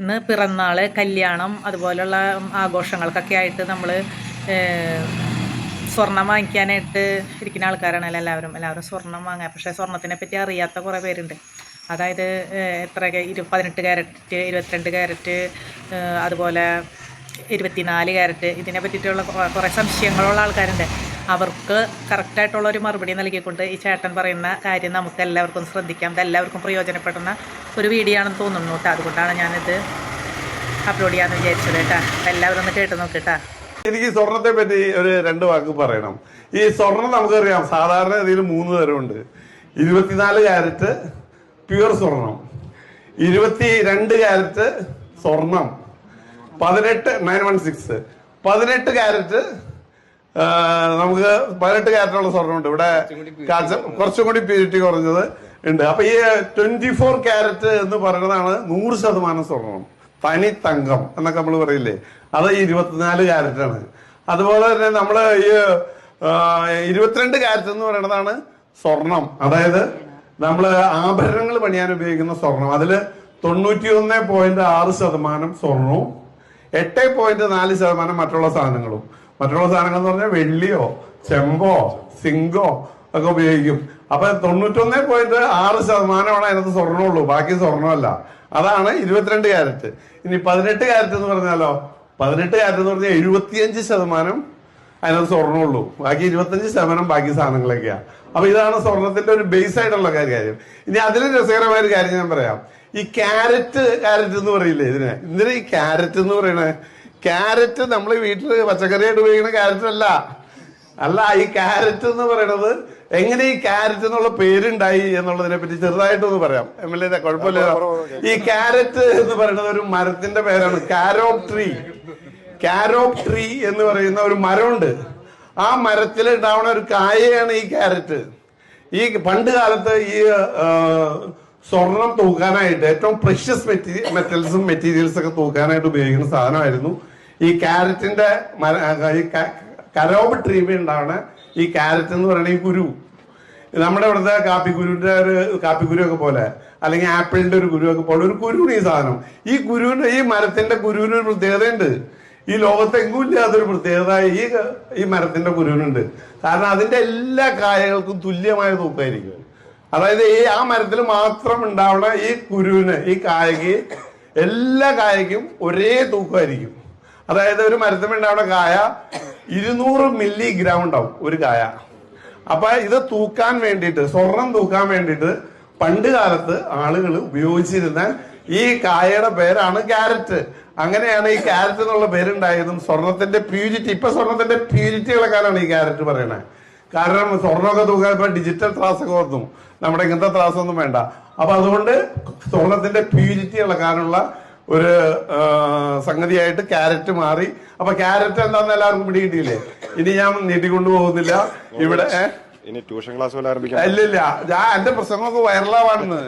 ഇന്ന് പിറന്നാൾ, കല്യാണം, അതുപോലുള്ള ആഘോഷങ്ങൾക്കൊക്കെ ആയിട്ട് നമ്മൾ സ്വർണം വാങ്ങിക്കാനായിട്ട് ഇരിക്കുന്ന ആൾക്കാരാണല്ലോ എല്ലാവരും സ്വർണം വാങ്ങുക. പക്ഷേ സ്വർണത്തിനെ പറ്റി അറിയാത്ത കുറേ പേരുണ്ട്. അതായത് എത്ര 18 ക്യാരറ്റ്, 22 ക്യാരറ്റ്, അതുപോലെ 24 ക്യാരറ്റ്, ഇതിനെ പറ്റിയിട്ടുള്ള കുറേ സംശയങ്ങളുള്ള ആൾക്കാരുണ്ട്. അവർക്ക് കറക്റ്റായിട്ടുള്ളൊരു മറുപടി നൽകിക്കൊണ്ട് ഈ ചേട്ടൻ പറയുന്ന കാര്യം നമുക്ക് എല്ലാവർക്കും ശ്രദ്ധിക്കാം. ഇതെല്ലാവർക്കും പ്രയോജനപ്പെടുന്ന ഒരു വീഡിയോ ആണെന്ന് തോന്നുന്നു കേട്ടോ. അതുകൊണ്ടാണ് ഞാനിത് അപ്ലോഡ് ചെയ്യാമെന്ന് വിചാരിച്ചത് കേട്ടോ. എല്ലാവരും ഒന്ന് കേട്ട് നോക്കിട്ടാ. എനിക്ക് സ്വർണത്തെ പറ്റി ഒരു 2 വാക്ക് പറയണം. ഈ സ്വർണം നമുക്കറിയാം, സാധാരണ ഇതിൽ 3 തരമുണ്ട്. 24 ക്യാരറ്റ് പ്യുവർ സ്വർണം, 22 ക്യാരറ്റ് സ്വർണം, 18 ക്യാരറ്റ് നമുക്ക് 18 ക്യാരറ്റുള്ള സ്വർണ്ണമുണ്ട്. ഇവിടെ കുറച്ചും കൂടി പ്യൂരിറ്റി കുറഞ്ഞത് ഉണ്ട്. അപ്പൊ ഈ 24 ക്യാരറ്റ് എന്ന് പറയുന്നതാണ് 100% സ്വർണം, തനി തങ്കം എന്നൊക്കെ നമ്മൾ പറയില്ലേ, അത് 24 ക്യാരറ്റാണ്. അതുപോലെ തന്നെ നമ്മള് ഈ 22 ക്യാരറ്റ് എന്ന് പറയുന്നതാണ് സ്വർണം. അതായത് നമ്മള് ആഭരണങ്ങൾ പണിയാൻ ഉപയോഗിക്കുന്ന സ്വർണം. അതില് 91.6% സ്വർണവും 8.4% മറ്റുള്ള സാധനങ്ങളും. മറ്റുള്ള സാധനങ്ങൾ എന്ന് പറഞ്ഞാൽ വെള്ളിയോ ചെമ്പോ സിങ്കോ ഒക്കെ ഉപയോഗിക്കും. അപ്പൊ 91.6% അതിനകത്ത് സ്വർണ്ണമുള്ളൂ, ബാക്കി സ്വർണ്ണമല്ല. അതാണ് 22 ക്യാരറ്റ്. ഇനി 18 ക്യാരറ്റ് എന്ന് പറഞ്ഞാലോ, 18 ക്യാരറ്റ് എന്ന് പറഞ്ഞാൽ 75% അതിനകത്ത് സ്വർണ്ണമുള്ളൂ, ബാക്കി 25% ബാക്കി സാധനങ്ങളൊക്കെയാ. അപ്പൊ ഇതാണ് സ്വർണത്തിന്റെ ഒരു ബേസ് ആയിട്ടുള്ള കാര്യം. ഇനി അതിൽ രസകരമായ ഒരു കാര്യം ഞാൻ പറയാം. ഈ ക്യാരറ്റ് എന്ന് പറയില്ലേ എന്തിനാ ഈ ക്യാരറ്റ് എന്ന് പറയണേ? ക്യാരറ്റ് നമ്മൾ വീട്ടില് പച്ചക്കറിയായിട്ട് ഉപയോഗിക്കുന്ന ക്യാരറ്റ് അല്ല. ഈ ക്യാരറ്റ് എന്ന് പറയണത് എങ്ങനെ ഈ ക്യാരറ്റ് എന്നുള്ള പേരുണ്ടായി എന്നുള്ളതിനെ പറ്റി ചെറുതായിട്ടൊന്ന് പറയാം. MLA കുഴപ്പമില്ല. ഈ ക്യാരറ്റ് എന്ന് പറയുന്നത് ഒരു മരത്തിന്റെ പേരാണ്. കാരോപ് ട്രീ എന്ന് പറയുന്ന ഒരു മരമുണ്ട്. ആ മരത്തിൽ ഉണ്ടാവുന്ന ഒരു കായയാണ് ഈ ക്യാരറ്റ്. ഈ പണ്ട് കാലത്ത് ഈ സ്വർണം തൂക്കാനായിട്ട് ഏറ്റവും പ്രഷ്യസ് മെറ്റീരിയൽസ് ഒക്കെ തൂക്കാനായിട്ട് ഉപയോഗിക്കുന്ന സാധനമായിരുന്നു ഈ ക്യാരറ്റിന്റെ കരോബ് ട്രീ ഉണ്ടാവുന്ന ഈ ക്യാരറ്റ് എന്ന് പറയുന്ന ഈ കുരു. നമ്മുടെ ഇവിടുത്തെ കാപ്പിക്കുരു ഒക്കെ പോലെ, അല്ലെങ്കിൽ ആപ്പിളിന്റെ ഒരു കുരു ഒക്കെ പോലെ ഒരു കുരുവാണ് ഈ സാധനം. ഈ മരത്തിന്റെ കുരുവിന് ഒരു പ്രത്യേകതയുണ്ട്. ഈ ലോകത്തെങ്ങും ഇല്ലാത്തൊരു പ്രത്യേകത ഈ മരത്തിന്റെ കുരുവിനുണ്ട്. കാരണം അതിന്റെ എല്ലാ കായകൾക്കും തുല്യമായ തൂക്കമായിരിക്കും. അതായത് ആ മരത്തിൽ മാത്രം ഉണ്ടാവുന്ന ഈ കുരുവിന്, ഈ കായക്ക്, എല്ലാ കായക്കും ഒരേ തൂക്കമായിരിക്കും. അതായത് ഒരു മരത്തിൽ ഉണ്ടാവുന്ന കായ 200 മില്ലിഗ്രാം ഉണ്ടാവും ഒരു കായ. അപ്പൊ ഇത് തൂക്കാൻ വേണ്ടിയിട്ട്, സ്വർണം തൂക്കാൻ വേണ്ടിയിട്ട് പണ്ട് കാലത്ത് ആളുകൾ ഉപയോഗിച്ചിരുന്ന ഈ കായയുടെ പേരാണ് ക്യാരറ്റ്. അങ്ങനെയാണ് ഈ ക്യാരറ്റ് എന്നുള്ള പേരുണ്ടായതും സ്വർണത്തിന്റെ പ്യൂരിറ്റി. ഇപ്പൊ സ്വർണത്തിന്റെ പ്യൂരിറ്റി ഇളക്കാനാണ് ഈ ക്യാരറ്റ് പറയണത്. കാരണം സ്വർണ്ണമൊക്കെ തൂക്കാൻ ഇപ്പൊ ഡിജിറ്റൽ ത്രാസൊക്കെ വന്നു, നമ്മുടെ ഇങ്ങനത്തെ ത്രാസൊന്നും വേണ്ട. അപ്പൊ അതുകൊണ്ട് സ്വർണത്തിന്റെ പ്യൂരിറ്റി ഇളക്കാനുള്ള ഒരു സംഗതിയായിട്ട് ക്യാരറ്റ് മാറി. അപ്പൊ ക്യാരറ്റ് എന്താന്ന് എല്ലാവർക്കും പിടികിട്ടിയില്ലേ? ഇനി ഞാൻ നീട്ടിക്കൊണ്ടു പോകുന്നില്ല. ഇവിടെ ഇനി ട്യൂഷൻ ക്ലാസ് ഇല്ലില്ല, ഞാൻ എന്റെ പ്രസംഗമൊക്കെ വൈറലാവാണെന്ന്.